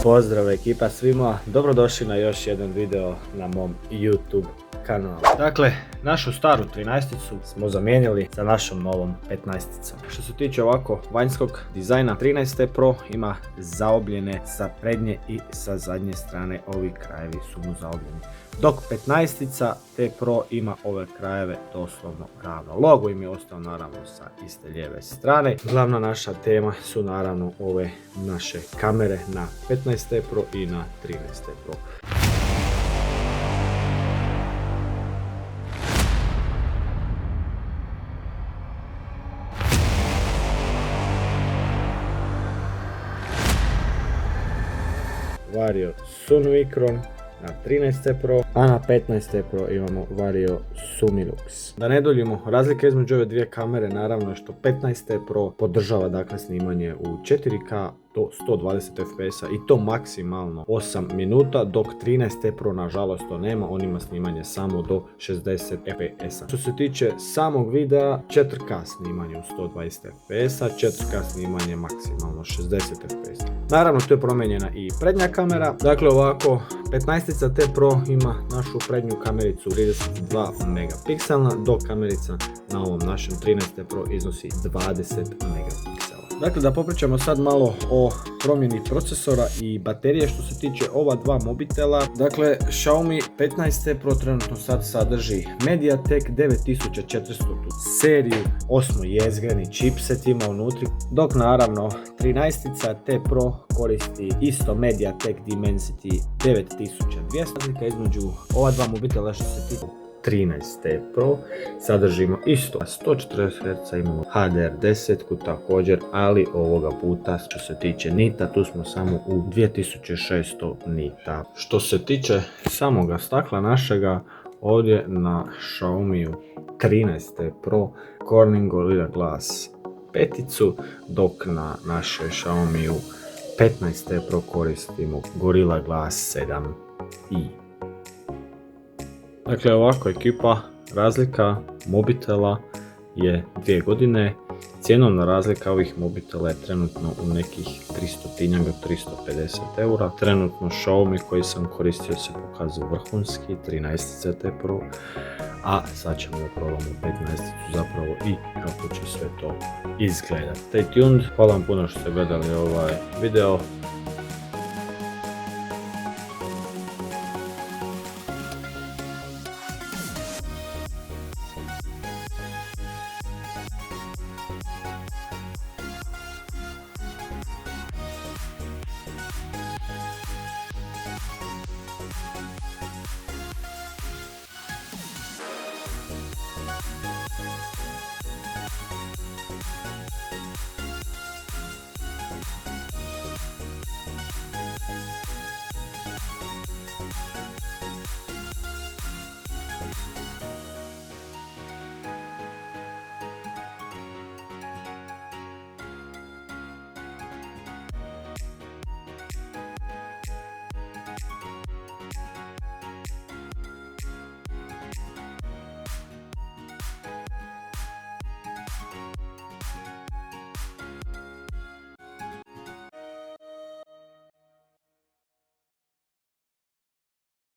Pozdrav ekipa svima, dobrodošli na još jedan video na mom YouTube kanalu. Dakle, našu staru 13-icu smo zamijenili sa našom novom 15-icom. Što se tiče ovako vanjskog dizajna, 13 Pro ima zaobljene sa prednje i sa zadnje strane, ovi krajevi su mu zaobljeni. Dok 15-ica T Pro ima ove krajeve doslovno ravno. Logo im je ostao naravno sa iste lijeve strane. Glavna naša tema su naravno ove naše kamere na 15 T Pro i na 13 T Pro. Vario Sunmicron na 13 Pro, a na 15 Pro imamo Vario Sumilux. Da ne duljimo, razlika između ove dvije kamere naravno je što 15 Pro podržava dakle snimanje u 4K do 120 fps i to maksimalno 8 minuta, dok 13 Pro nažalost to nema, on ima snimanje samo do 60 fps. Što se tiče samog videa, 4K snimanje u 120 fps, 4K snimanje maksimalno 60 fps. Naravno tu je promijenjena i prednja kamera, dakle ovako 15 T Pro ima našu prednju kamericu 32 megapikselna, dok kamerica na ovom našem 13 Pro iznosi 20 megapiksela. Dakle, da popričamo sad malo o promjeni procesora i baterije što se tiče ova dva mobitela. Dakle, Xiaomi 15 Pro trenutno sad sadrži Mediatek 9400 seriju, 8 jezgreni chipset ima unutri, dok naravno 13 T Pro koristi isto Mediatek Dimensity 9200. Razlika između ova dva mobitela što se tiče 13 Pro sadržimo isto 140 Hz, imamo HDR10 također, ali ovoga puta što se tiče nita tu smo samo u 2600 nita. Što se tiče samoga stakla našega, ovdje na Xiaomi 13 Pro Corning Gorilla Glass 5, dok na našoj Xiaomi 15 Pro koristimo Gorilla Glass 7i. Dakle, ovako ekipa, razlika mobitela je 2 godine. Cjenovna razlika ovih mobitela je trenutno u nekih 300 do 350 eura. Trenutno Xiaomi koji sam koristio se pokazuje vrhunski, 13 T Pro, a sad ćemo da probamo 15 zapravo i kako će sve to izgledati. Stay tuned, hvala vam puno što ste gledali ovaj video.